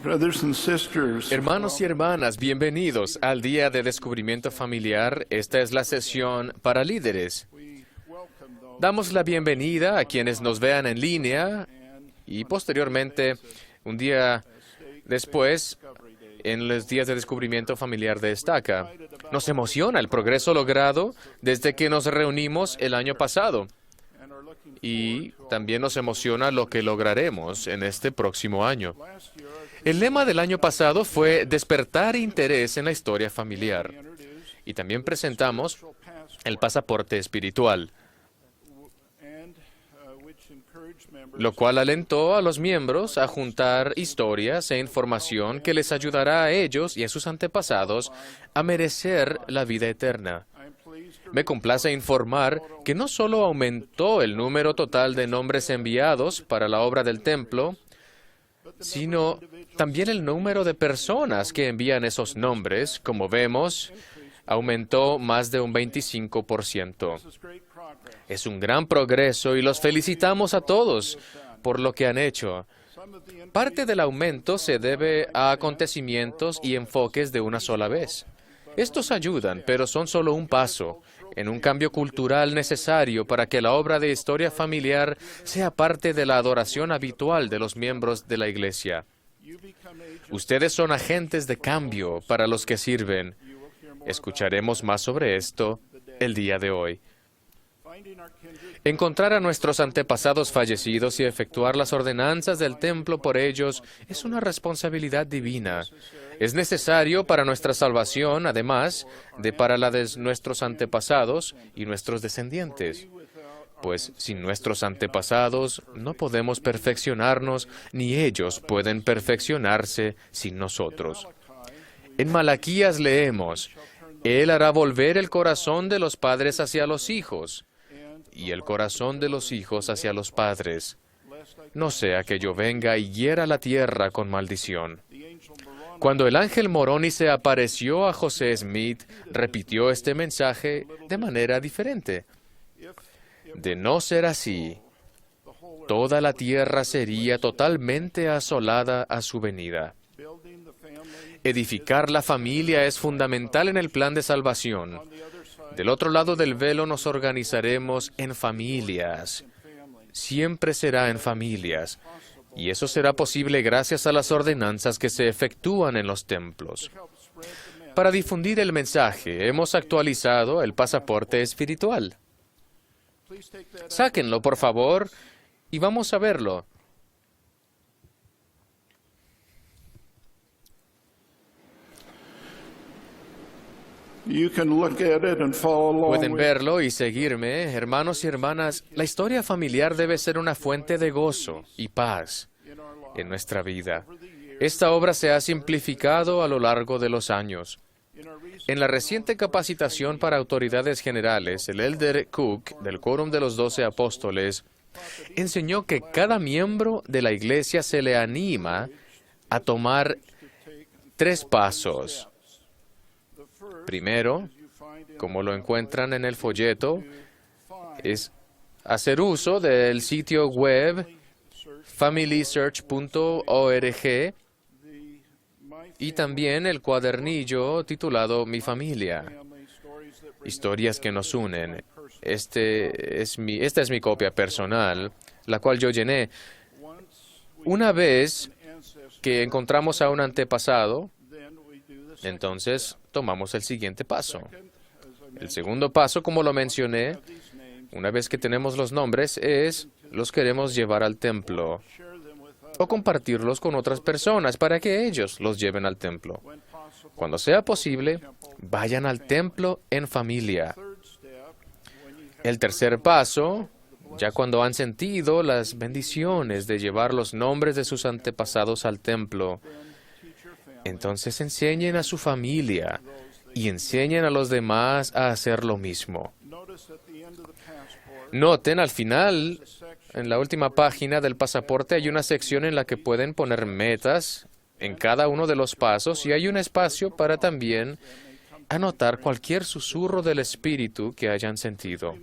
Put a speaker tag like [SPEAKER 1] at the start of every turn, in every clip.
[SPEAKER 1] Brothers and sisters,
[SPEAKER 2] Hermanos y hermanas, bienvenidos al Día de Descubrimiento Familiar. Esta es la sesión para líderes. Damos la bienvenida a quienes nos vean en línea y posteriormente, un día después, en los días de descubrimiento familiar de Estaca. Nos emociona el progreso logrado desde que nos reunimos el año pasado. Y también nos emociona lo que lograremos en este próximo año. El lema del año pasado fue despertar interés en la historia familiar. Y también presentamos el pasaporte espiritual, lo cual alentó a los miembros a juntar historias e información que les ayudará a ellos y a sus antepasados a merecer la vida eterna. Me complace informar que no solo aumentó el número total de nombres enviados para la obra del templo, sino también el número de personas que envían esos nombres, como vemos, aumentó más de un 25%. Es un gran progreso y los felicitamos a todos por lo que han hecho. Parte del aumento se debe a acontecimientos y enfoques de una sola vez. Estos ayudan, pero son solo un paso en un cambio cultural necesario para que la obra de historia familiar sea parte de la adoración habitual de los miembros de la Iglesia. Ustedes son agentes de cambio para los que sirven. Escucharemos más sobre esto el día de hoy. Encontrar a nuestros antepasados fallecidos y efectuar las ordenanzas del templo por ellos es una responsabilidad divina. Es necesario para nuestra salvación, además de para la de nuestros antepasados y nuestros descendientes. Pues sin nuestros antepasados no podemos perfeccionarnos, ni ellos pueden perfeccionarse sin nosotros. En Malaquías leemos: Él hará volver el corazón de los padres hacia los hijos, y el corazón de los hijos hacia los padres, no sea que yo venga y hiera la tierra con maldición. Cuando el ángel Moroni se apareció a José Smith, repitió este mensaje de manera diferente. De no ser así, toda la tierra sería totalmente asolada a su venida. Edificar la familia es fundamental en el plan de salvación. Del otro lado del velo nos organizaremos en familias. Siempre será en familias. Y eso será posible gracias a las ordenanzas que se efectúan en los templos. Para difundir el mensaje, hemos actualizado el pasaporte espiritual. Sáquenlo, por favor, y vamos a verlo. Pueden verlo y seguirme, hermanos y hermanas. La historia familiar debe ser una fuente de gozo y paz en nuestra vida. Esta obra se ha simplificado a lo largo de los años. En la reciente capacitación para autoridades generales, el Elder Cook, del Quórum de los 12 Apóstoles, enseñó que cada miembro de la Iglesia se le anima a tomar 3 pasos. Primero, como lo encuentran en el folleto, es hacer uso del sitio web familysearch.org y también el cuadernillo titulado Mi Familia, historias que nos unen. Esta es mi copia personal, la cual yo llené. Una vez que encontramos a un antepasado, entonces tomamos el siguiente paso. El segundo paso, como lo mencioné, una vez que tenemos los nombres, los queremos llevar al templo o compartirlos con otras personas para que ellos los lleven al templo. Cuando sea posible, vayan al templo en familia. El tercer paso, ya cuando han sentido las bendiciones de llevar los nombres de sus antepasados al templo, entonces enseñen a su familia y enseñen a los demás a hacer lo mismo. Noten al final, en la última página del pasaporte, hay una sección en la que pueden poner metas en cada uno de los pasos y hay un espacio para también anotar cualquier susurro del espíritu que hayan sentido.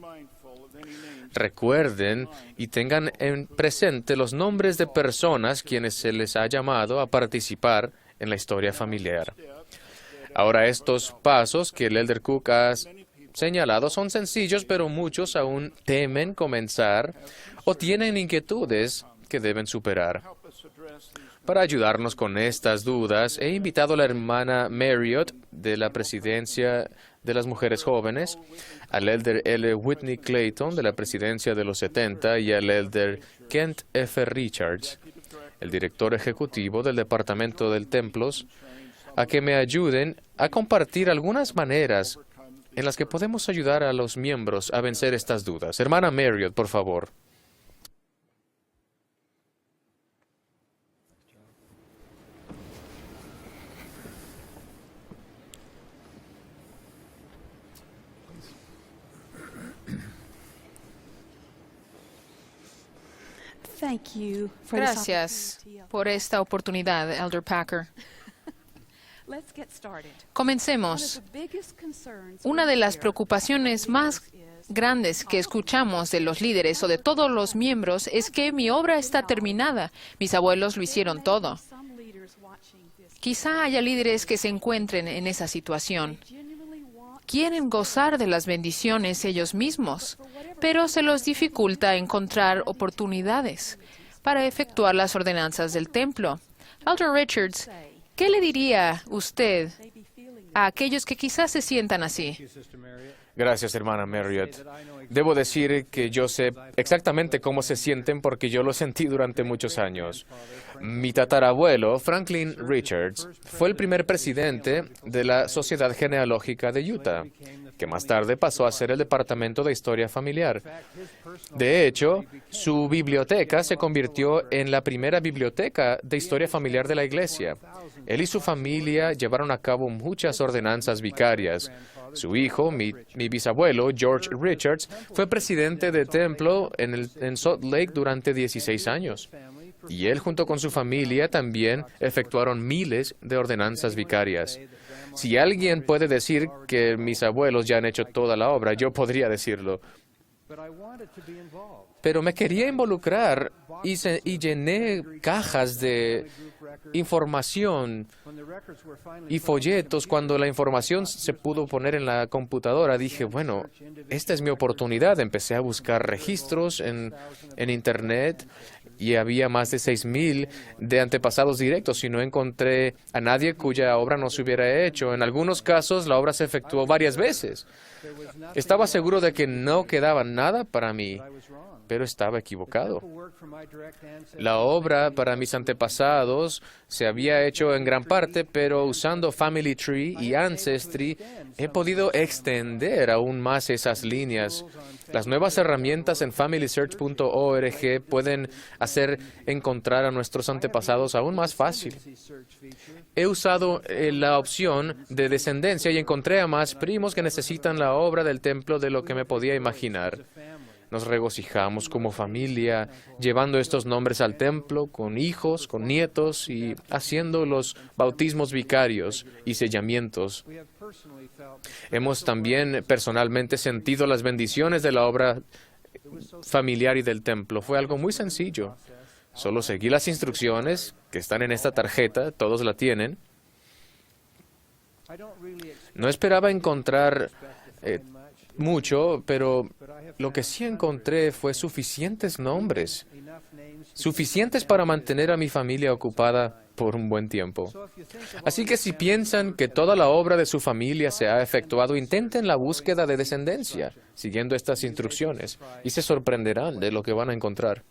[SPEAKER 2] Recuerden y tengan en presente los nombres de personas quienes se les ha llamado a participar en la historia familiar. Ahora, estos pasos que el Elder Cook ha señalado son sencillos, pero muchos aún temen comenzar o tienen inquietudes que deben superar. Para ayudarnos con estas dudas, he invitado a la hermana Marriott de la Presidencia de las Mujeres Jóvenes, al Elder L. Whitney Clayton de la Presidencia de los 70 y al Elder Kent F. Richards, el director ejecutivo del Departamento del Templos, a que me ayuden a compartir algunas maneras en las que podemos ayudar a los miembros a vencer estas dudas. Hermana Marriott, por favor.
[SPEAKER 1] Gracias por esta oportunidad, Elder Packer. Comencemos. Una de las preocupaciones más grandes que escuchamos de los líderes o de todos los miembros es que mi obra está terminada. Mis abuelos lo hicieron todo. Quizá haya líderes que se encuentren en esa situación. Quieren gozar de las bendiciones ellos mismos, pero se los dificulta encontrar oportunidades para efectuar las ordenanzas del templo. Elder Richards, ¿qué le diría usted a aquellos que quizás se sientan así?
[SPEAKER 2] Gracias, hermana Marriott. Debo decir que yo sé exactamente cómo se sienten porque yo lo sentí durante muchos años. Mi tatarabuelo, Franklin Richards, fue el primer presidente de la Sociedad Genealógica de Utah, que más tarde pasó a ser el Departamento de Historia Familiar. De hecho, su biblioteca se convirtió en la primera biblioteca de historia familiar de la Iglesia. Él y su familia llevaron a cabo muchas ordenanzas vicarias. Su hijo, mi bisabuelo, George Richards, fue presidente de templo en Salt Lake durante 16 años. Y él, junto con su familia, también efectuaron miles de ordenanzas vicarias. Si alguien puede decir que mis abuelos ya han hecho toda la obra, yo podría decirlo. Pero me quería involucrar y llené cajas de información y folletos. Cuando la información se pudo poner en la computadora, dije, bueno, esta es mi oportunidad. Empecé a buscar registros en Internet y había más de 6,000 de antepasados directos y no encontré a nadie cuya obra no se hubiera hecho. En algunos casos, la obra se efectuó varias veces. Estaba seguro de que no quedaba nada para mí, pero estaba equivocado. La obra para mis antepasados se había hecho en gran parte, pero usando Family Tree y Ancestry he podido extender aún más esas líneas. Las nuevas herramientas en FamilySearch.org pueden hacer encontrar a nuestros antepasados aún más fácil. He usado la opción de descendencia y encontré a más primos que necesitan la obra del templo de lo que me podía imaginar. Nos regocijamos como familia, llevando estos nombres al templo, con hijos, con nietos y haciendo los bautismos vicarios y sellamientos. Hemos también personalmente sentido las bendiciones de la obra familiar y del templo. Fue algo muy sencillo. Solo seguí las instrucciones que están en esta tarjeta, todos la tienen. No esperaba encontrar mucho, pero lo que sí encontré fue suficientes nombres, suficientes para mantener a mi familia ocupada por un buen tiempo. Así que si piensan que toda la obra de su familia se ha efectuado, intenten la búsqueda de descendencia, siguiendo estas instrucciones, y se sorprenderán de lo que van a encontrar.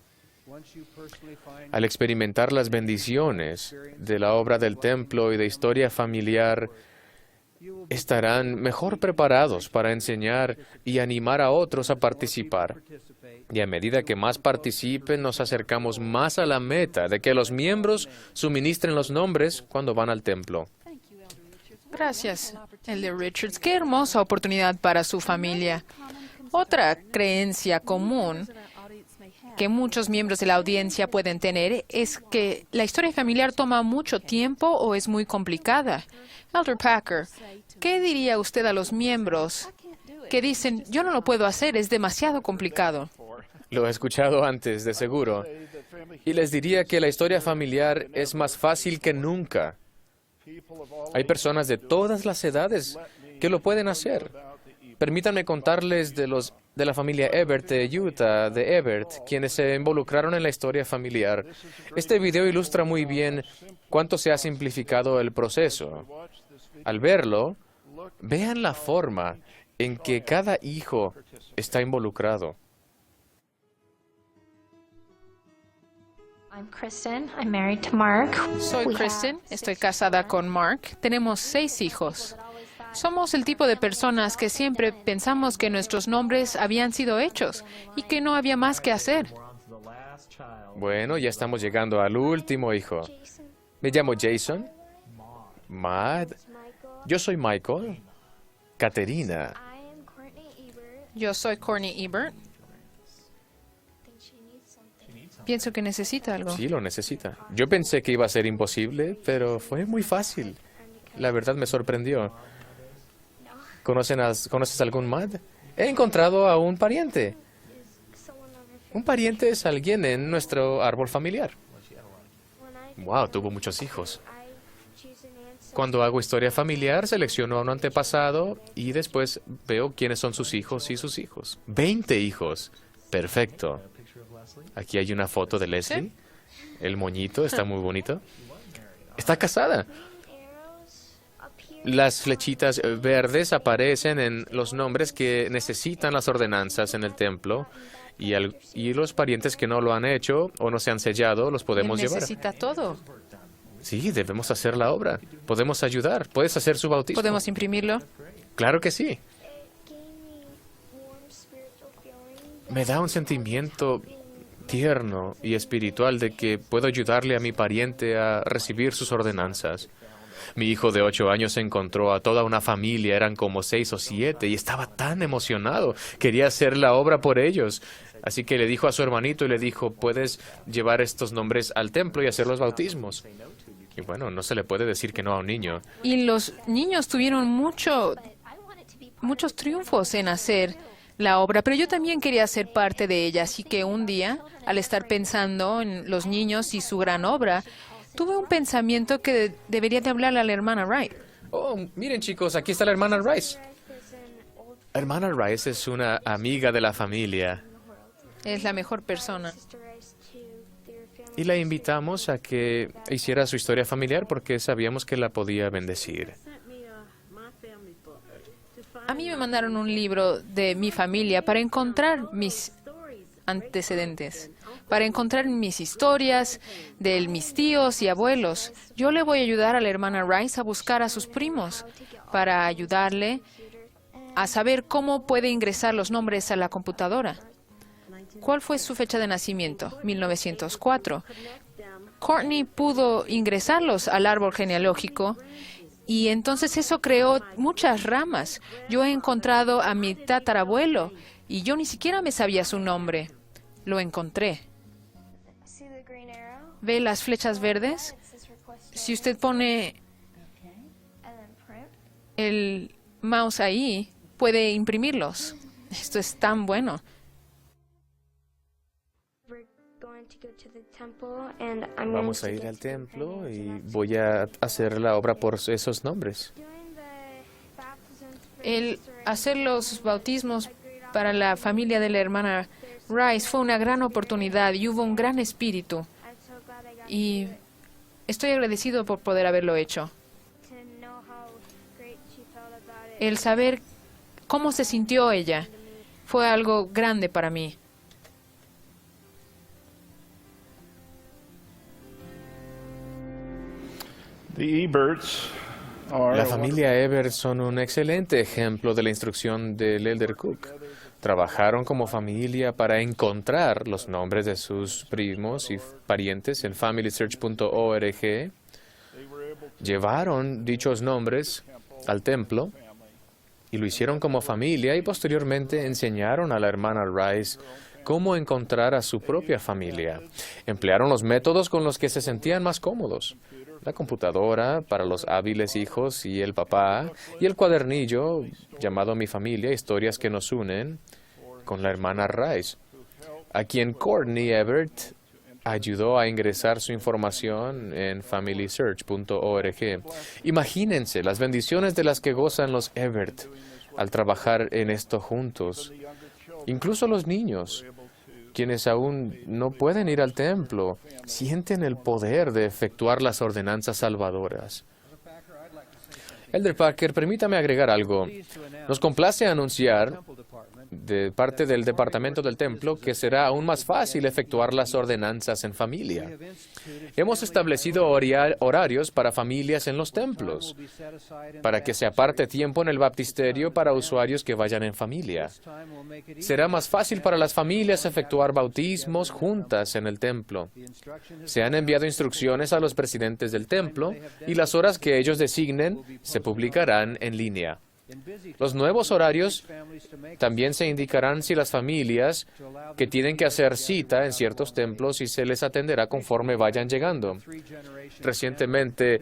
[SPEAKER 2] Al experimentar las bendiciones de la obra del templo y de historia familiar, estarán mejor preparados para enseñar y animar a otros a participar. Y a medida que más participen, nos acercamos más a la meta de que los miembros suministren los nombres cuando van al templo.
[SPEAKER 1] Gracias, Elder Richards. Qué hermosa oportunidad para su familia. Otra creencia común que muchos miembros de la audiencia pueden tener es que la historia familiar toma mucho tiempo o es muy complicada. Elder Packer, ¿qué diría usted a los miembros que dicen, yo no lo puedo hacer, es demasiado complicado?
[SPEAKER 2] Lo he escuchado antes, de seguro. Y les diría que la historia familiar es más fácil que nunca. Hay personas de todas las edades que lo pueden hacer. Permítanme contarles de la familia Ebert de Utah, de Ebert, quienes se involucraron en la historia familiar. Este video ilustra muy bien cuánto se ha simplificado el proceso. Al verlo, vean la forma en que cada hijo está involucrado.
[SPEAKER 1] Soy Kristen, estoy casada con Mark. Tenemos 6 hijos. Somos el tipo de personas que siempre pensamos que nuestros nombres habían sido hechos y que no había más que hacer.
[SPEAKER 2] Bueno, ya estamos llegando al último hijo. Me llamo Jason. Matt. Yo soy Michael. Caterina.
[SPEAKER 1] Yo soy Courtney Ebert. Pienso que necesita algo.
[SPEAKER 2] Sí, lo necesita. Yo pensé que iba a ser imposible, pero fue muy fácil. La verdad me sorprendió. ¿Conoces algún Matt? He encontrado a un pariente. Un pariente es alguien en nuestro árbol familiar. Wow, tuvo muchos hijos. Cuando hago historia familiar, selecciono a un antepasado y después veo quiénes son sus hijos y sus hijos. 20 hijos. Perfecto. Aquí hay una foto de Leslie. El moñito está muy bonito. Está casada. Las flechitas verdes aparecen en los nombres que necesitan las ordenanzas en el templo y los parientes que no lo han hecho o no se han sellado los podemos llevar.
[SPEAKER 1] Necesita todo.
[SPEAKER 2] Sí, debemos hacer la obra. Podemos ayudar. ¿Puedes hacer su bautismo?
[SPEAKER 1] ¿Podemos imprimirlo?
[SPEAKER 2] Claro que sí. Me da un sentimiento tierno y espiritual de que puedo ayudarle a mi pariente a recibir sus ordenanzas. Mi hijo de 8 años encontró a toda una familia, eran como 6 o 7, y estaba tan emocionado. Quería hacer la obra por ellos. Así que le dijo a su hermanito y le dijo, puedes llevar estos nombres al templo y hacer los bautismos. Y bueno, no se le puede decir que no a un niño.
[SPEAKER 1] Y los niños tuvieron muchos triunfos en hacer la obra, pero yo también quería ser parte de ella. Así que un día, al estar pensando en los niños y su gran obra, tuve un pensamiento que debería de hablarle a la hermana Wright.
[SPEAKER 2] Oh, miren chicos, aquí está la hermana Rice. Hermana Rice es una amiga de la familia.
[SPEAKER 1] Es la mejor persona.
[SPEAKER 2] Y la invitamos a que hiciera su historia familiar porque sabíamos que la podía bendecir.
[SPEAKER 1] A mí me mandaron un libro de mi familia para encontrar mis antecedentes, para encontrar mis historias de mis tíos y abuelos. Yo le voy a ayudar a la hermana Rice a buscar a sus primos para ayudarle a saber cómo puede ingresar los nombres a la computadora. ¿Cuál fue su fecha de nacimiento? 1904. Courtney pudo ingresarlos al árbol genealógico y entonces eso creó muchas ramas. Yo he encontrado a mi tatarabuelo y yo ni siquiera me sabía su nombre. Lo encontré. ¿Ve las flechas verdes? Si usted pone el mouse ahí, puede imprimirlos. Esto es tan bueno.
[SPEAKER 2] Vamos a ir al templo y voy a hacer la obra por esos nombres.
[SPEAKER 1] El hacer los bautismos para la familia de la hermana Rice fue una gran oportunidad y hubo un gran espíritu. Y estoy agradecido por poder haberlo hecho. El saber cómo se sintió ella fue algo grande para mí.
[SPEAKER 2] La familia Ebert son un excelente ejemplo de la instrucción del Elder Cook. Trabajaron como familia para encontrar los nombres de sus primos y parientes en familysearch.org. Llevaron dichos nombres al templo y lo hicieron como familia y posteriormente enseñaron a la hermana Rice cómo encontrar a su propia familia. Emplearon los métodos con los que se sentían más cómodos. La computadora para los hábiles hijos y el papá, y el cuadernillo llamado Mi Familia, Historias que nos unen, con la hermana Rice. a quien Courtney Everett ayudó a ingresar su información en familysearch.org. Imagínense las bendiciones de las que gozan los Everett al trabajar en esto juntos. Incluso los niños, quienes aún no pueden ir al templo, sienten el poder de efectuar las ordenanzas salvadoras. Elder Packer, permítame agregar algo. Nos complace anunciar de parte del Departamento del Templo que será aún más fácil efectuar las ordenanzas en familia. Hemos establecido horarios para familias en los templos, para que se aparte tiempo en el baptisterio para usuarios que vayan en familia. Será más fácil para las familias efectuar bautismos juntas en el templo. Se han enviado instrucciones a los presidentes del templo y las horas que ellos designen se publicarán en línea. Los nuevos horarios también se indicarán si las familias que tienen que hacer cita en ciertos templos y se les atenderá conforme vayan llegando. Recientemente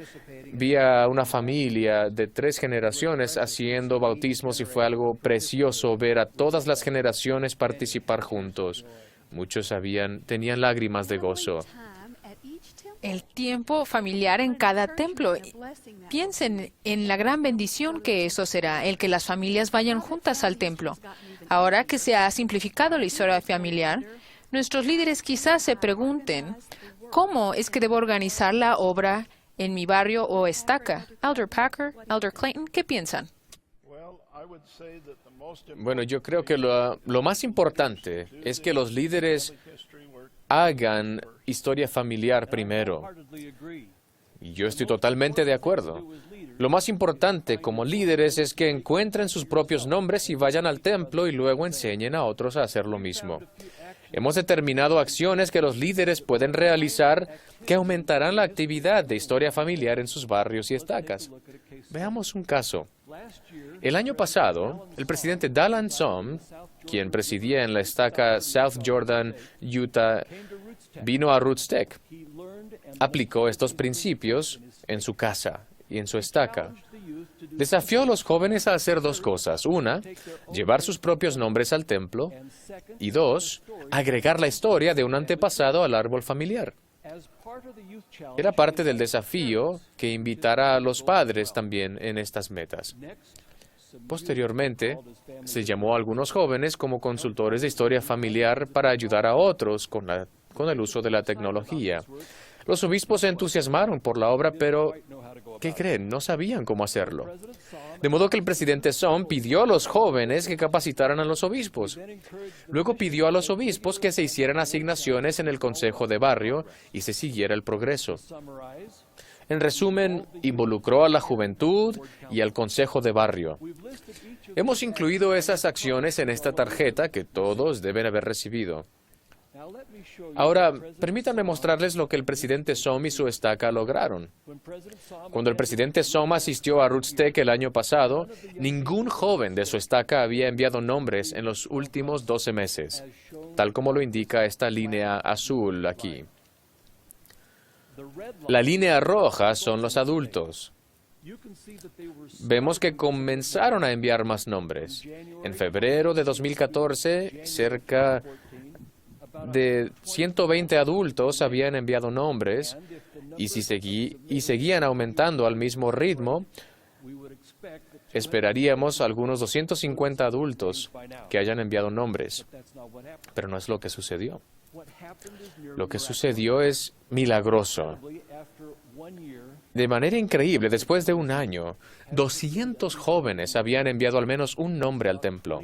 [SPEAKER 2] vi a una familia de 3 generaciones haciendo bautismos y fue algo precioso ver a todas las generaciones participar juntos. Muchos tenían lágrimas de gozo.
[SPEAKER 1] El tiempo familiar en cada templo. Piensen en la gran bendición que eso será, el que las familias vayan juntas al templo. Ahora que se ha simplificado la historia familiar, nuestros líderes quizás se pregunten, ¿cómo es que debo organizar la obra en mi barrio o estaca? Elder Packer, Elder Clayton, ¿qué piensan?
[SPEAKER 2] Bueno, yo creo que lo más importante es que los líderes hagan historia familiar primero. Y yo estoy totalmente de acuerdo. Lo más importante como líderes es que encuentren sus propios nombres y vayan al templo y luego enseñen a otros a hacer lo mismo. Hemos determinado acciones que los líderes pueden realizar que aumentarán la actividad de historia familiar en sus barrios y estacas. Veamos un caso. El año pasado, el presidente Dallin Somm, quien presidía en la estaca South Jordan, Utah, vino a Roots Tech. Aplicó estos principios en su casa y en su estaca. Desafió a los jóvenes a hacer 2 cosas. 1, llevar sus propios nombres al templo. Y 2, agregar la historia de un antepasado al árbol familiar. Era parte del desafío que invitara a los padres también en estas metas. Posteriormente, se llamó a algunos jóvenes como consultores de historia familiar para ayudar a otros con el uso de la tecnología. Los obispos se entusiasmaron por la obra, pero ¿qué creen? No sabían cómo hacerlo. De modo que el presidente Somm pidió a los jóvenes que capacitaran a los obispos. Luego pidió a los obispos que se hicieran asignaciones en el consejo de barrio y se siguiera el progreso. En resumen, involucró a la juventud y al consejo de barrio. Hemos incluido esas acciones en esta tarjeta que todos deben haber recibido. Ahora, permítanme mostrarles lo que el presidente Somm y su estaca lograron. Cuando el presidente Somm asistió a Roots Tech el año pasado, ningún joven de su estaca había enviado nombres en los últimos 12 meses, tal como lo indica esta línea azul aquí. La línea roja son los adultos. Vemos que comenzaron a enviar más nombres. En febrero de 2014, cerca de 120 adultos habían enviado nombres y seguían aumentando al mismo ritmo, esperaríamos algunos 250 adultos que hayan enviado nombres. Pero no es lo que sucedió. Lo que sucedió es milagroso. De manera increíble, después de 1 año, 200 jóvenes habían enviado al menos un nombre al templo.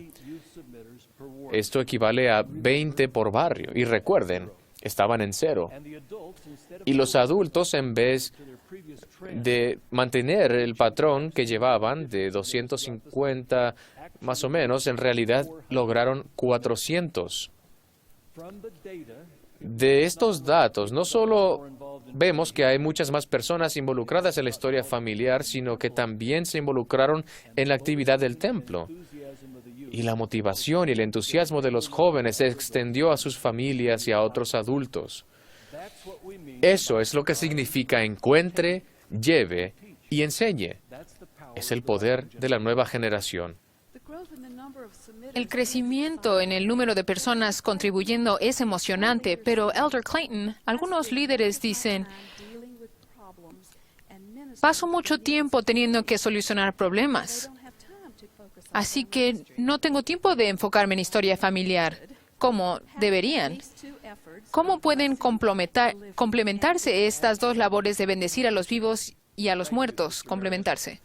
[SPEAKER 2] Esto equivale a 20 por barrio. Y recuerden, estaban en 0. Y los adultos, en vez de mantener el patrón que llevaban de 250 más o menos, en realidad lograron 400. De estos datos, no solo vemos que hay muchas más personas involucradas en la historia familiar, sino que también se involucraron en la actividad del templo. Y la motivación y el entusiasmo de los jóvenes se extendió a sus familias y a otros adultos. Eso es lo que significa encuentre, lleve y enseñe. Es el poder de la nueva generación.
[SPEAKER 1] El crecimiento en el número de personas contribuyendo es emocionante, pero Elder Clayton, algunos líderes dicen, paso mucho tiempo teniendo que solucionar problemas, así que no tengo tiempo de enfocarme en historia familiar, como deberían. ¿Cómo pueden complementarse estas dos labores de bendecir a los vivos y a los muertos? Complementarse.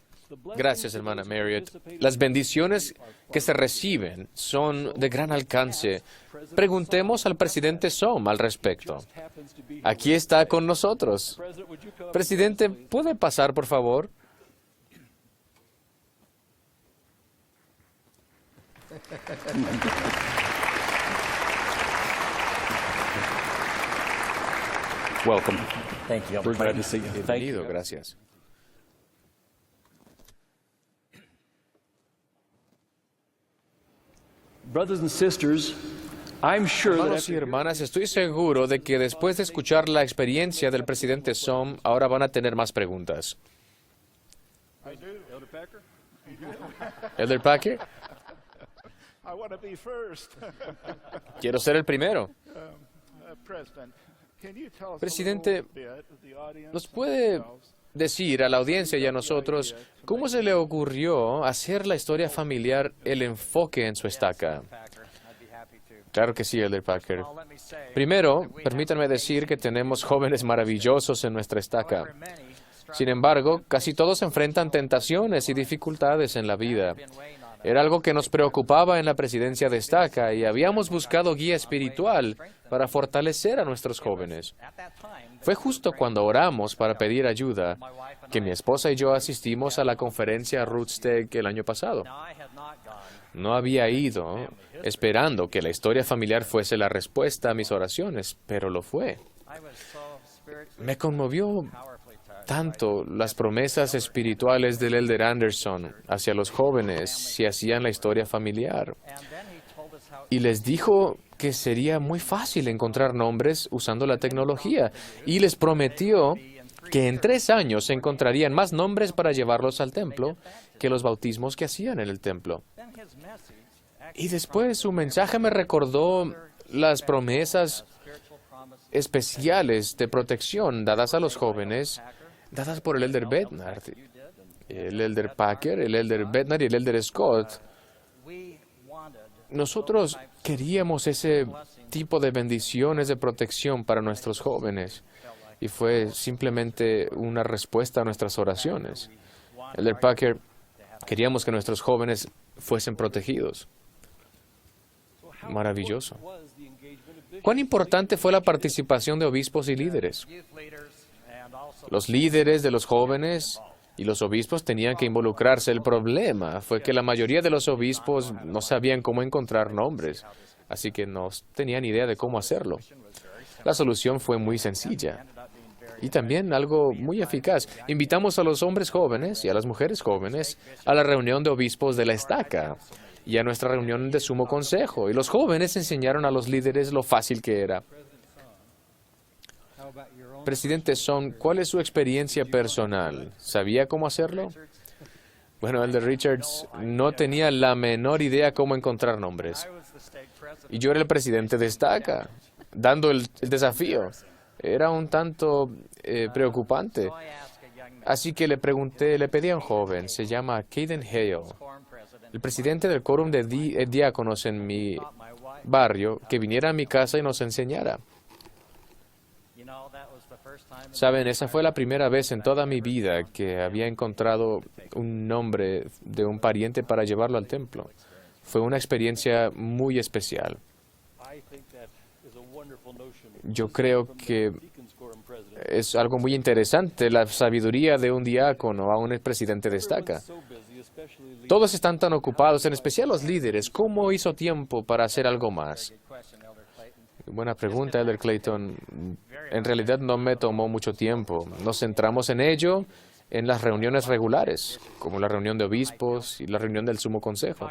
[SPEAKER 2] Gracias, hermana Marriott. Las bendiciones que se reciben son de gran alcance. Preguntemos al presidente Sohm al respecto. Aquí está con nosotros. Presidente, ¿puede pasar, por favor?
[SPEAKER 3] Welcome. Thank you.
[SPEAKER 2] We're glad to see you. Bienvenido, gracias.
[SPEAKER 3] Brothers and sisters, I'm sure that
[SPEAKER 2] Hermanos y hermanas, estoy seguro de que después de escuchar la experiencia del presidente Sohm, ahora van a tener más preguntas. Elder Packer,
[SPEAKER 4] I want to be first.
[SPEAKER 2] quiero ser el primero.
[SPEAKER 4] President, can you tell us
[SPEAKER 2] Presidente,
[SPEAKER 4] a little bit, the audience
[SPEAKER 2] ¿nos puede decir a la audiencia y a nosotros cómo se le ocurrió hacer la historia familiar el enfoque en su estaca? Claro que sí, Elder Packer. Primero, permítanme decir que tenemos jóvenes maravillosos en nuestra estaca. Sin embargo, casi todos enfrentan tentaciones y dificultades en la vida. Era algo que nos preocupaba en la presidencia de estaca y habíamos buscado guía espiritual para fortalecer a nuestros jóvenes. Fue justo cuando oramos para pedir ayuda que mi esposa y yo asistimos a la conferencia Rootsteg el año pasado. No había ido esperando que la historia familiar fuese la respuesta a mis oraciones, pero lo fue. Me conmovió tanto las promesas espirituales del Elder Anderson hacia los jóvenes si hacían la historia familiar. Y les dijo que sería muy fácil encontrar nombres usando la tecnología. Y les prometió que en 3 años encontrarían más nombres para llevarlos al templo que los bautismos que hacían en el templo. Y después su mensaje me recordó las promesas especiales de protección dadas a los jóvenes, dadas por el Elder Bednar, el Elder Packer, el Elder Bednar y el Elder Scott. Nosotros queríamos ese tipo de bendiciones de protección para nuestros jóvenes y fue simplemente una respuesta a nuestras oraciones. Elder Packer, queríamos que nuestros jóvenes fuesen protegidos. Maravilloso. ¿Cuán importante fue la participación de obispos y líderes? Los líderes de los jóvenes y los obispos tenían que involucrarse. El problema fue que la mayoría de los obispos no sabían cómo encontrar nombres, así que no tenían idea de cómo hacerlo. La solución fue muy sencilla y también algo muy eficaz. Invitamos a los hombres jóvenes y a las mujeres jóvenes a la reunión de obispos de la estaca y a nuestra reunión de sumo consejo, y los jóvenes enseñaron a los líderes lo fácil que era. Presidente Sohm, ¿cuál es su experiencia personal? ¿Sabía cómo hacerlo? Bueno, Elder Richards no tenía la menor idea cómo encontrar nombres. Y yo era el presidente de estaca, dando el desafío. Era un tanto preocupante. Así que le pedí a un joven, se llama Caden Hale, el presidente del quórum de diáconos en mi barrio, que viniera a mi casa y nos enseñara. Saben, esa fue la primera vez en toda mi vida que había encontrado un nombre de un pariente para llevarlo al templo. Fue una experiencia muy especial. Yo creo que es algo muy interesante la sabiduría de un diácono a un presidente de estaca. Todos están tan ocupados, en especial los líderes. ¿Cómo hizo tiempo para hacer algo más? Buena pregunta, Elder Clayton. En realidad no me tomó mucho tiempo. Nos centramos en ello en las reuniones regulares, como la reunión de obispos y la reunión del sumo consejo.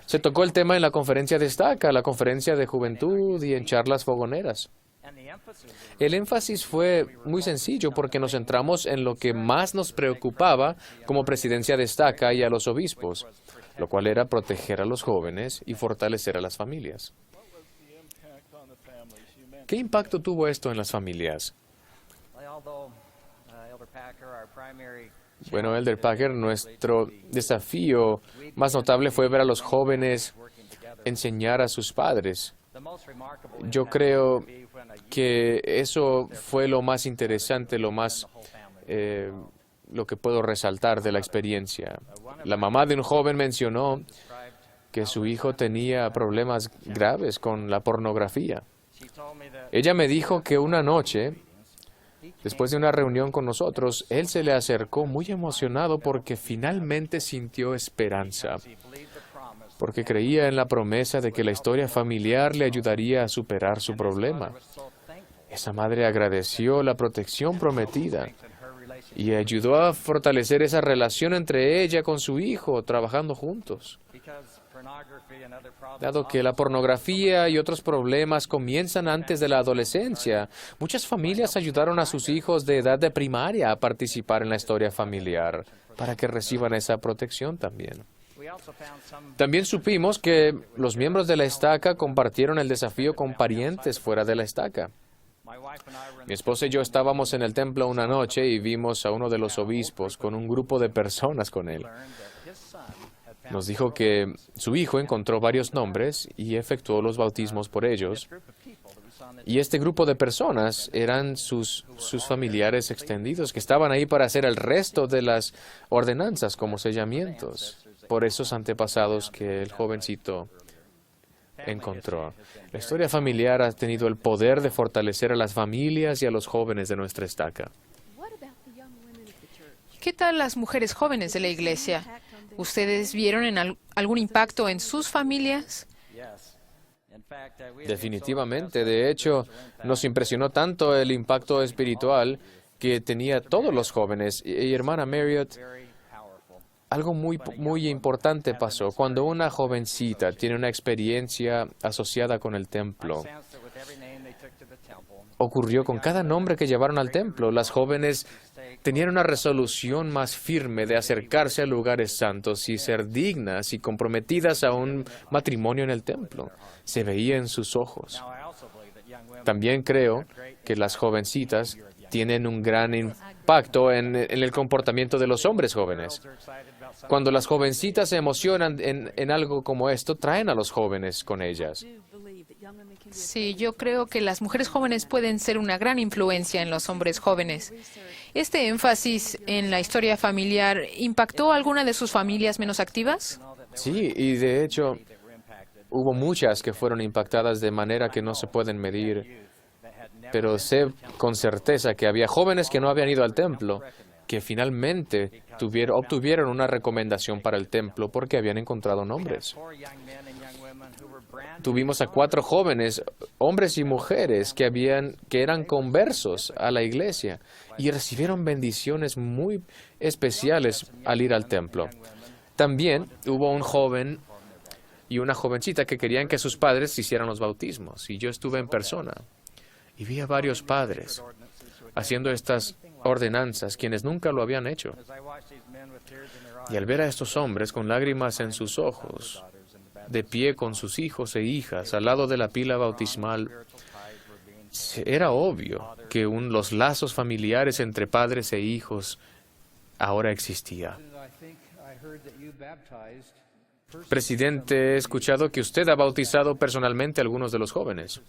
[SPEAKER 2] Se tocó el tema en la conferencia de estaca, la conferencia de juventud y en charlas fogoneras. El énfasis fue muy sencillo porque nos centramos en lo que más nos preocupaba como presidencia de estaca y a los obispos. lo cual era proteger a los jóvenes y fortalecer a las familias. ¿Qué impacto tuvo esto en las familias? Bueno, Elder Packer, nuestro desafío más notable fue ver a los jóvenes enseñar a sus padres. Yo creo que eso fue lo más interesante, lo que puedo resaltar de la experiencia. La mamá de un joven mencionó que su hijo tenía problemas graves con la pornografía. Ella me dijo que una noche, después de una reunión con nosotros, él se le acercó muy emocionado porque finalmente sintió esperanza, porque creía en la promesa de que la historia familiar le ayudaría a superar su problema. Esa madre agradeció la protección prometida y ayudó a fortalecer esa relación entre ella con su hijo, trabajando juntos. Dado que la pornografía y otros problemas comienzan antes de la adolescencia, muchas familias ayudaron a sus hijos de edad de primaria a participar en la historia familiar, para que reciban esa protección también. También supimos que los miembros de la estaca compartieron el desafío con parientes fuera de la estaca. Mi esposa y yo estábamos en el templo una noche y vimos a uno de los obispos con un grupo de personas con él. Nos dijo que su hijo encontró varios nombres y efectuó los bautismos por ellos. Y este grupo de personas eran sus familiares extendidos que estaban ahí para hacer el resto de las ordenanzas como sellamientos por esos antepasados que el jovencito encontró. La historia familiar ha tenido el poder de fortalecer a las familias y a los jóvenes de nuestra estaca.
[SPEAKER 1] ¿Qué tal las mujeres jóvenes de la iglesia? ¿Ustedes vieron algún impacto en sus familias?
[SPEAKER 2] Definitivamente. De hecho, nos impresionó tanto el impacto espiritual que tenía todos los jóvenes. Y hermana Marriott, algo muy importante pasó. Cuando una jovencita tiene una experiencia asociada con el templo, ocurrió con cada nombre que llevaron al templo. Las jóvenes tenían una resolución más firme de acercarse a lugares santos y ser dignas y comprometidas a un matrimonio en el templo. Se veía en sus ojos. También creo que las jovencitas tienen un gran impacto en el comportamiento de los hombres jóvenes. Cuando las jovencitas se emocionan en algo como esto, traen a los jóvenes con ellas.
[SPEAKER 1] Sí, yo creo que las mujeres jóvenes pueden ser una gran influencia en los hombres jóvenes. ¿Este énfasis en la historia familiar impactó a alguna de sus familias menos activas?
[SPEAKER 2] Sí, y de hecho, hubo muchas que fueron impactadas de manera que no se pueden medir. Pero sé con certeza que había jóvenes que no habían ido al templo, que finalmente obtuvieron una recomendación para el templo porque habían encontrado nombres. Tuvimos a 4 jóvenes, hombres y mujeres, que eran conversos a la iglesia y recibieron bendiciones muy especiales al ir al templo. También hubo un joven y una jovencita que querían que sus padres hicieran los bautismos, y yo estuve en persona y vi a varios padres haciendo estas ordenanzas, quienes nunca lo habían hecho. Y al ver a estos hombres con lágrimas en sus ojos, de pie con sus hijos e hijas al lado de la pila bautismal, era obvio que los lazos familiares entre padres e hijos ahora existía. Presidente, he escuchado que usted ha bautizado personalmente a algunos de los jóvenes.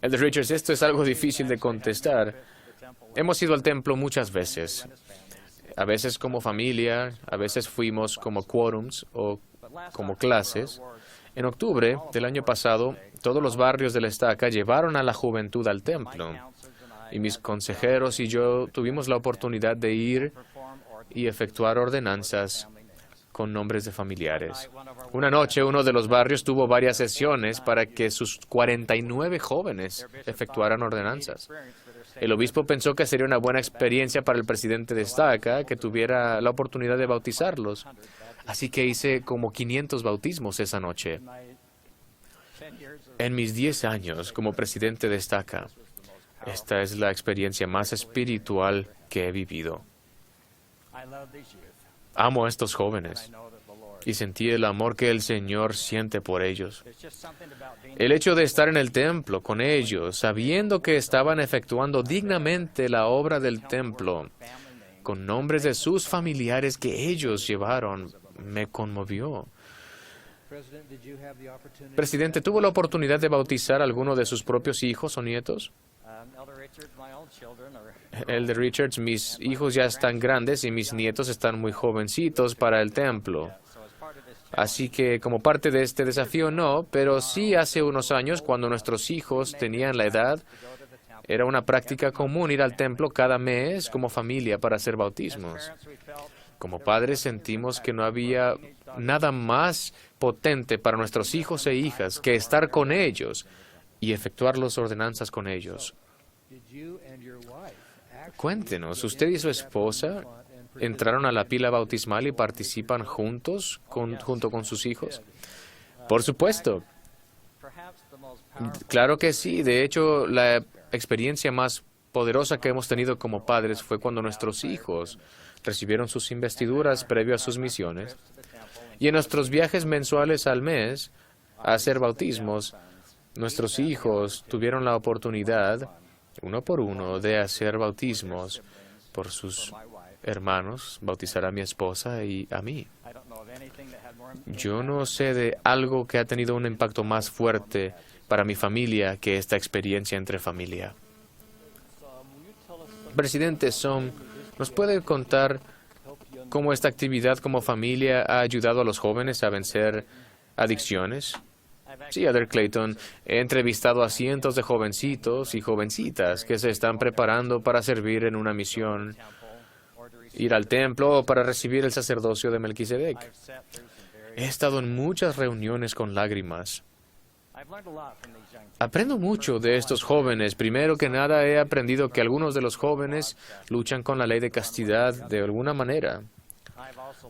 [SPEAKER 2] Elder Richards, esto es algo difícil de contestar. Hemos ido al templo muchas veces. A veces como familia, a veces fuimos como quórums o como clases. En octubre del año pasado, todos los barrios de la estaca llevaron a la juventud al templo. Y mis consejeros y yo tuvimos la oportunidad de ir y efectuar ordenanzas con nombres de familiares. Una noche, uno de los barrios tuvo varias sesiones para que sus 49 jóvenes efectuaran ordenanzas. El obispo pensó que sería una buena experiencia para el presidente de estaca que tuviera la oportunidad de bautizarlos. Así que hice como 500 bautismos esa noche. En mis 10 años como presidente de estaca, esta es la experiencia más espiritual que he vivido. amo a estos jóvenes y sentí el amor que el Señor siente por ellos. El hecho de estar en el templo con ellos, sabiendo que estaban efectuando dignamente la obra del templo, con nombres de sus familiares que ellos llevaron, me conmovió. Presidente, ¿tuvo la oportunidad de bautizar a alguno de sus propios hijos o nietos? Elder Richards, mis hijos ya están grandes y mis nietos están muy jovencitos para el templo. Así que como parte de este desafío no, pero sí hace unos años cuando nuestros hijos tenían la edad, era una práctica común ir al templo cada mes como familia para hacer bautismos. Como padres sentimos que no había nada más potente para nuestros hijos e hijas que estar con ellos y efectuar las ordenanzas con ellos. Cuéntenos, ¿usted y su esposa entraron a la pila bautismal y participan junto con sus hijos? Por supuesto. Claro que sí. De hecho, la experiencia más poderosa que hemos tenido como padres fue cuando nuestros hijos recibieron sus investiduras previo a sus misiones. Y en nuestros viajes mensuales al mes a hacer bautismos, nuestros hijos tuvieron la oportunidad, uno por uno, de hacer bautismos por sus hermanos, bautizar a mi esposa y a mí. Yo no sé de algo que ha tenido un impacto más fuerte para mi familia que esta experiencia entre familia. Presidente Som, ¿nos puede contar cómo esta actividad como familia ha ayudado a los jóvenes a vencer adicciones? Sí, Elder Clayton, he entrevistado a cientos de jovencitos y jovencitas que se están preparando para servir en una misión, ir al templo o para recibir el sacerdocio de Melquisedec. He estado en muchas reuniones con lágrimas. Aprendo mucho de estos jóvenes. Primero que nada, he aprendido que algunos de los jóvenes luchan con la ley de castidad de alguna manera.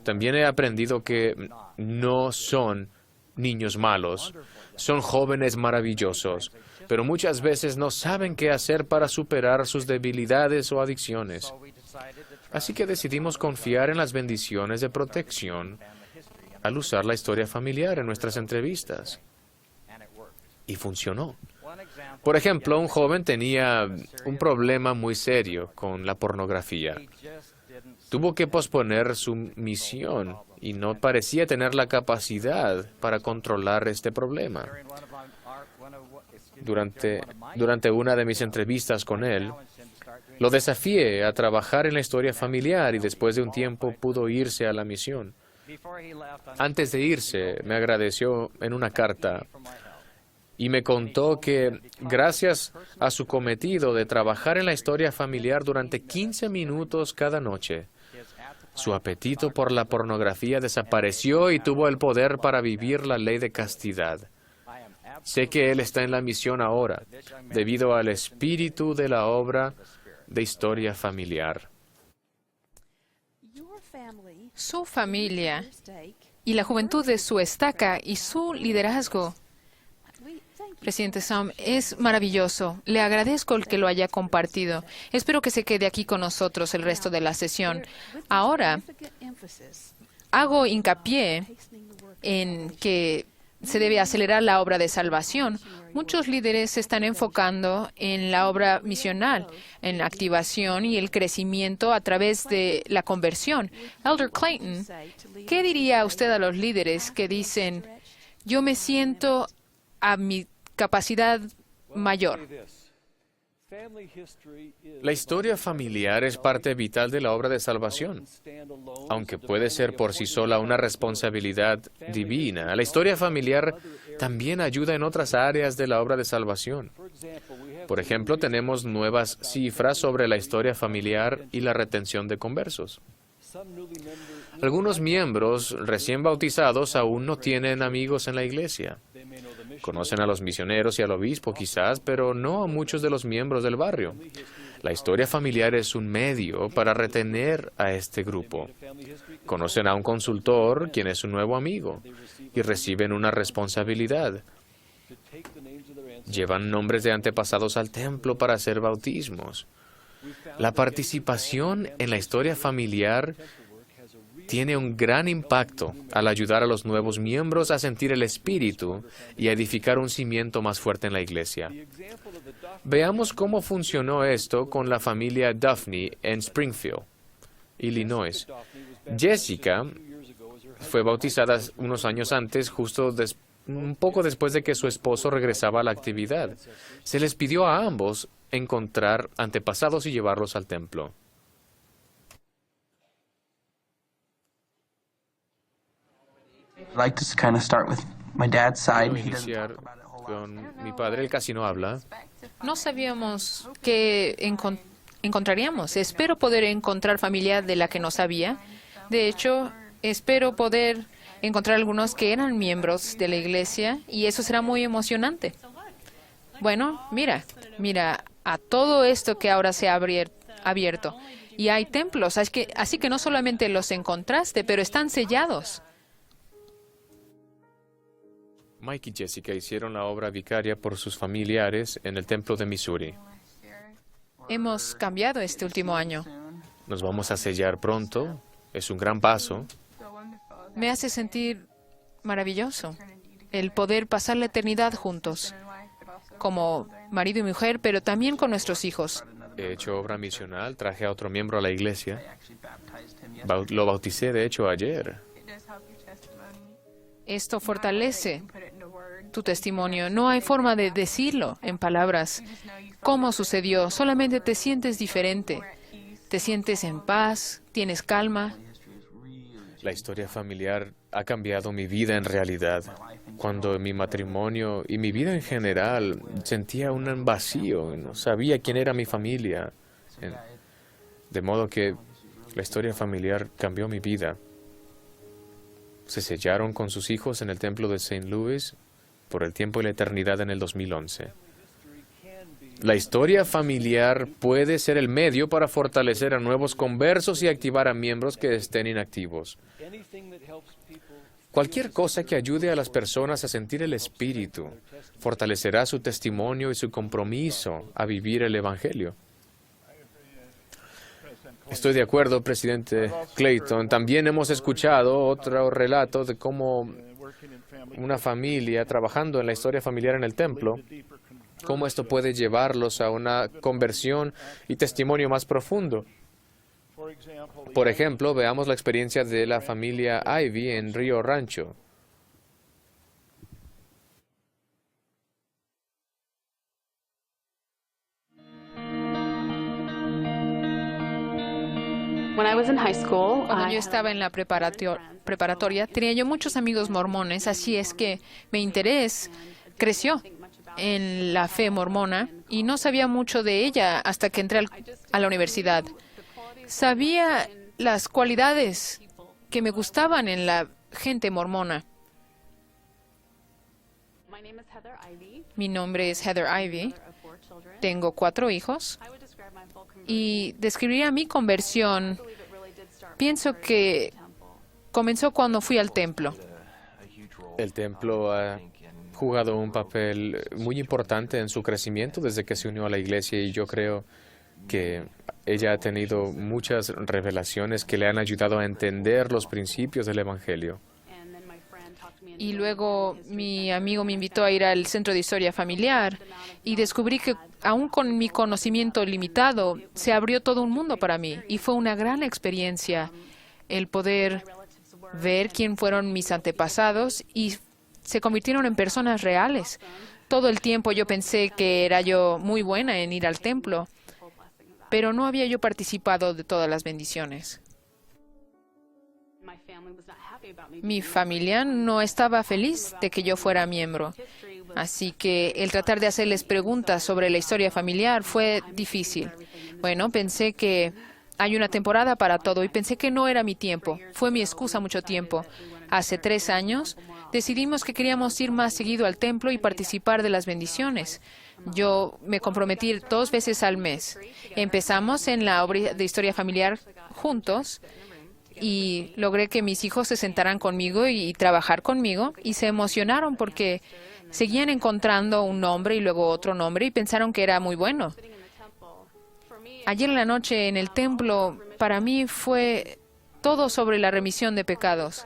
[SPEAKER 2] También he aprendido que no son niños malos, son jóvenes maravillosos, pero muchas veces no saben qué hacer para superar sus debilidades o adicciones. Así que decidimos confiar en las bendiciones de protección al usar la historia familiar en nuestras entrevistas. Y funcionó. Por ejemplo, un joven tenía un problema muy serio con la pornografía. Tuvo que posponer su misión y no parecía tener la capacidad para controlar este problema. Durante una de mis entrevistas con él, lo desafié a trabajar en la historia familiar y después de un tiempo pudo irse a la misión. Antes de irse, me agradeció en una carta y me contó que, gracias a su cometido de trabajar en la historia familiar durante 15 minutos cada noche, su apetito por la pornografía desapareció y tuvo el poder para vivir la ley de castidad. Sé que él está en la misión ahora, debido al espíritu de la obra de historia familiar.
[SPEAKER 1] Su familia y la juventud de su estaca y su liderazgo, Presidente Som, es maravilloso. Le agradezco el que lo haya compartido. Espero que se quede aquí con nosotros el resto de la sesión. Ahora, hago hincapié en que se debe acelerar la obra de salvación. Muchos líderes se están enfocando en la obra misional, en la activación y el crecimiento a través de la conversión. Elder Clayton, ¿qué diría usted a los líderes que dicen, yo me siento a mi capacidad mayor?
[SPEAKER 2] La historia familiar es parte vital de la obra de salvación. Aunque puede ser por sí sola una responsabilidad divina, la historia familiar también ayuda en otras áreas de la obra de salvación. Por ejemplo, tenemos nuevas cifras sobre la historia familiar y la retención de conversos. Algunos miembros recién bautizados aún no tienen amigos en la iglesia. Conocen a los misioneros y al obispo quizás, pero no a muchos de los miembros del barrio. La historia familiar es un medio para retener a este grupo. Conocen a un consultor, quien es un nuevo amigo, y reciben una responsabilidad. Llevan nombres de antepasados al templo para hacer bautismos. La participación en la historia familiar tiene un gran impacto al ayudar a los nuevos miembros a sentir el espíritu y a edificar un cimiento más fuerte en la iglesia. Veamos cómo funcionó esto con la familia Duffney en Springfield, Illinois. Jessica fue bautizada unos años antes, un poco después de que su esposo regresaba a la actividad. Se les pidió a ambos encontrar antepasados y llevarlos al templo. Quiero iniciar con mi padre, él casi no habla.
[SPEAKER 1] No sabíamos qué encontraríamos. Espero poder encontrar familia de la que no sabía. De hecho, espero poder encontrar algunos que eran miembros de la iglesia y eso será muy emocionante. Bueno, mira a todo esto que ahora se ha abierto. Y hay templos, así que no solamente los encontraste, pero están sellados.
[SPEAKER 2] Mike y Jessica hicieron la obra vicaria por sus familiares en el templo de Missouri.
[SPEAKER 1] Hemos cambiado este último año.
[SPEAKER 2] Nos vamos a sellar pronto. Es un gran paso.
[SPEAKER 1] Me hace sentir maravilloso el poder pasar la eternidad juntos, como marido y mujer, pero también con nuestros hijos.
[SPEAKER 2] He hecho obra misional, traje a otro miembro a la iglesia. Lo bauticé, de hecho, ayer.
[SPEAKER 1] Esto fortalece tu testimonio. No hay forma de decirlo en palabras. ¿Cómo sucedió? Solamente te sientes diferente. Te sientes en paz, tienes calma.
[SPEAKER 2] La historia familiar ha cambiado mi vida en realidad. Cuando en mi matrimonio y mi vida en general sentía un vacío, no sabía quién era mi familia. De modo que la historia familiar cambió mi vida. Se sellaron con sus hijos en el templo de St. Louis por el tiempo y la eternidad en el 2011. La historia familiar puede ser el medio para fortalecer a nuevos conversos y activar a miembros que estén inactivos. Cualquier cosa que ayude a las personas a sentir el Espíritu fortalecerá su testimonio y su compromiso a vivir el Evangelio. Estoy de acuerdo, presidente Clayton. También hemos escuchado otro relato de cómo una familia trabajando en la historia familiar en el templo, cómo esto puede llevarlos a una conversión y testimonio más profundo. Por ejemplo, veamos la experiencia de la familia Ivy en Rio Rancho.
[SPEAKER 1] Cuando yo estaba en la preparatoria, tenía yo muchos amigos mormones, así es que mi interés creció en la fe mormona y no sabía mucho de ella hasta que entré a la universidad. Sabía las cualidades que me gustaban en la gente mormona. Mi nombre es Heather Ivy. Tengo 4 hijos. Y describiría mi conversión. Pienso que comenzó cuando fui al templo.
[SPEAKER 2] El templo ha jugado un papel muy importante en su crecimiento desde que se unió a la iglesia y yo creo que ella ha tenido muchas revelaciones que le han ayudado a entender los principios del Evangelio.
[SPEAKER 1] Y luego mi amigo me invitó a ir al Centro de Historia Familiar y descubrí que aún con mi conocimiento limitado, se abrió todo un mundo para mí y fue una gran experiencia el poder ver quién fueron mis antepasados y se convirtieron en personas reales. Todo el tiempo yo pensé que era yo muy buena en ir al templo, pero no había yo participado de todas las bendiciones. Mi familia no estaba feliz de que yo fuera miembro, así que el tratar de hacerles preguntas sobre la historia familiar fue difícil. Bueno, pensé que hay una temporada para todo y pensé que no era mi tiempo. Fue mi excusa mucho tiempo. Hace 3 años decidimos que queríamos ir más seguido al templo y participar de las bendiciones. Yo me comprometí 2 veces al mes. Empezamos en la obra de historia familiar juntos y logré que mis hijos se sentaran conmigo y trabajar conmigo y se emocionaron porque seguían encontrando un nombre y luego otro nombre y pensaron que era muy bueno. Ayer en la noche en el templo para mí fue todo sobre la remisión de pecados.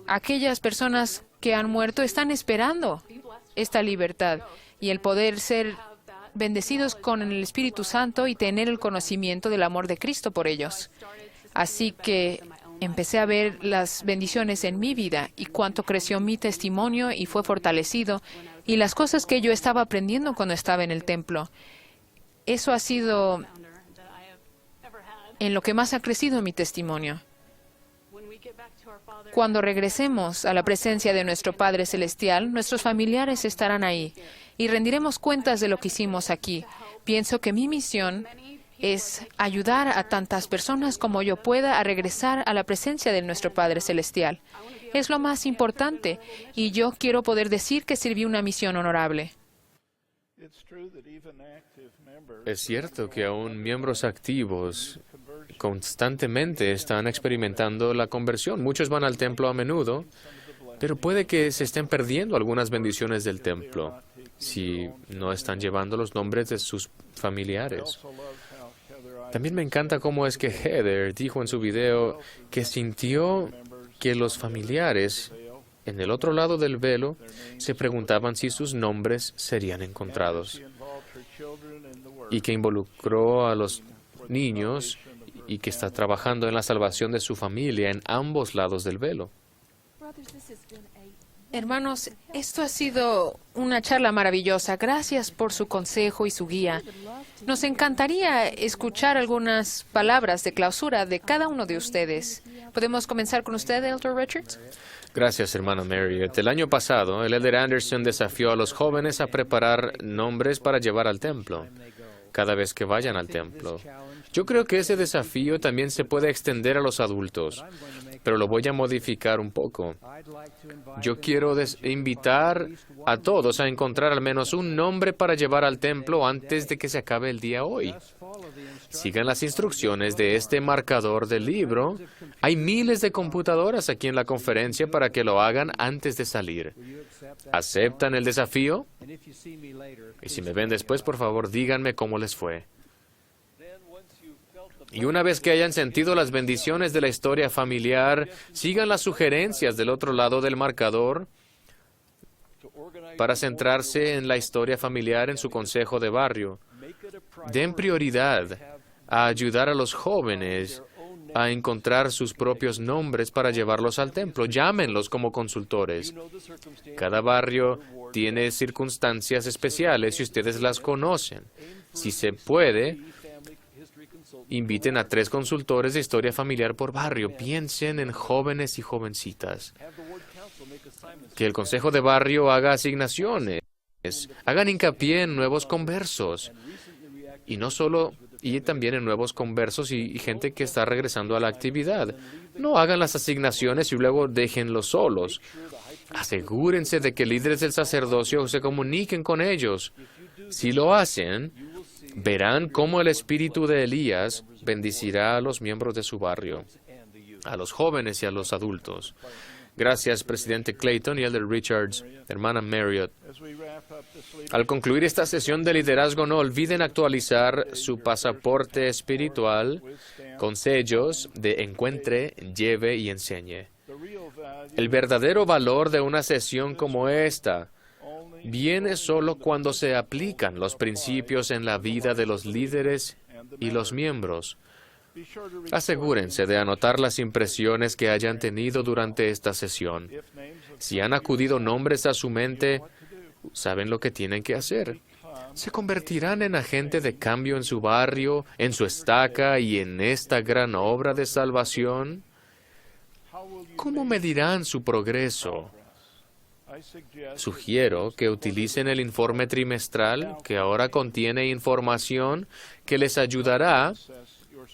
[SPEAKER 1] Aquellas personas que han muerto están esperando esta libertad y el poder ser bendecidos con el Espíritu Santo y tener el conocimiento del amor de Cristo por ellos. Así que empecé a ver las bendiciones en mi vida y cuánto creció mi testimonio y fue fortalecido y las cosas que yo estaba aprendiendo cuando estaba en el templo. Eso ha sido en lo que más ha crecido mi testimonio. Cuando regresemos a la presencia de nuestro Padre Celestial, nuestros familiares estarán ahí y rendiremos cuentas de lo que hicimos aquí. Pienso que mi misión es ayudar a tantas personas como yo pueda a regresar a la presencia de nuestro Padre Celestial. Es lo más importante y yo quiero poder decir que sirví una misión honorable.
[SPEAKER 2] Es cierto que aún miembros activos constantemente están experimentando la conversión. Muchos van al templo a menudo, pero puede que se estén perdiendo algunas bendiciones del templo si no están llevando los nombres de sus familiares. También me encanta cómo es que Heather dijo en su video que sintió que los familiares en el otro lado del velo se preguntaban si sus nombres serían encontrados y que involucró a los niños y que está trabajando en la salvación de su familia en ambos lados del velo.
[SPEAKER 1] Hermanos, esto ha sido una charla maravillosa. Gracias por su consejo y su guía. Nos encantaría escuchar algunas palabras de clausura de cada uno de ustedes. ¿Podemos comenzar con usted, Elder Richards?
[SPEAKER 2] Gracias, hermana Marriott. El año pasado, el Elder Anderson desafió a los jóvenes a preparar nombres para llevar al templo, cada vez que vayan al templo. Yo creo que ese desafío también se puede extender a los adultos, pero lo voy a modificar un poco. Yo quiero invitar a todos a encontrar al menos un nombre para llevar al templo antes de que se acabe el día hoy. Sigan las instrucciones de este marcador del libro. Hay miles de computadoras aquí en la conferencia para que lo hagan antes de salir. ¿Aceptan el desafío? Y si me ven después, por favor, díganme cómo les fue. Y una vez que hayan sentido las bendiciones de la historia familiar, sigan las sugerencias del otro lado del marcador para centrarse en la historia familiar en su consejo de barrio. Den prioridad a ayudar a los jóvenes a encontrar sus propios nombres para llevarlos al templo. Llámenlos como consultores. Cada barrio tiene circunstancias especiales y ustedes las conocen. Si se puede, inviten a 3 consultores de historia familiar por barrio. Piensen en jóvenes y jovencitas. Que el consejo de barrio haga asignaciones. Hagan hincapié en nuevos conversos. Y también en nuevos conversos y gente que está regresando a la actividad. No hagan las asignaciones y luego déjenlos solos. Asegúrense de que líderes del sacerdocio se comuniquen con ellos. Si lo hacen, verán cómo el espíritu de Elías bendecirá a los miembros de su barrio, a los jóvenes y a los adultos. Gracias, presidente Clayton y Elder Richards, hermana Marriott. Al concluir esta sesión de liderazgo, no olviden actualizar su pasaporte espiritual con sellos de encuentre, lleve y enseñe. El verdadero valor de una sesión como esta viene solo cuando se aplican los principios en la vida de los líderes y los miembros. Asegúrense de anotar las impresiones que hayan tenido durante esta sesión. Si han acudido nombres a su mente, saben lo que tienen que hacer. Se convertirán en agente de cambio en su barrio, en su estaca y en esta gran obra de salvación. ¿Cómo medirán su progreso? Sugiero que utilicen el informe trimestral, que ahora contiene información que les ayudará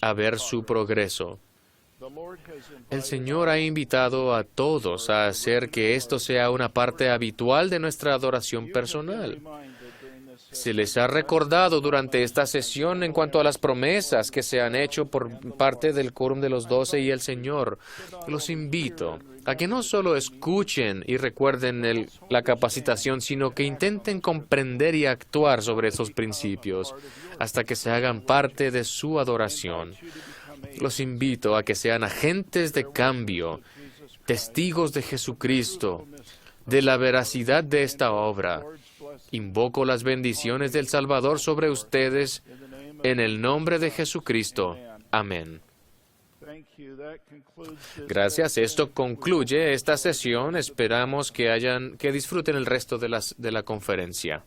[SPEAKER 2] a ver su progreso. El Señor ha invitado a todos a hacer que esto sea una parte habitual de nuestra adoración personal. Se les ha recordado durante esta sesión en cuanto a las promesas que se han hecho por parte del Quórum de los 12 y el Señor. Los invito a que no solo escuchen y recuerden la capacitación, sino que intenten comprender y actuar sobre esos principios hasta que se hagan parte de su adoración. Los invito a que sean agentes de cambio, testigos de Jesucristo, de la veracidad de esta obra. Invoco las bendiciones del Salvador sobre ustedes en el nombre de Jesucristo. Amén. Gracias. Esto concluye esta sesión. Esperamos que disfruten el resto de la conferencia.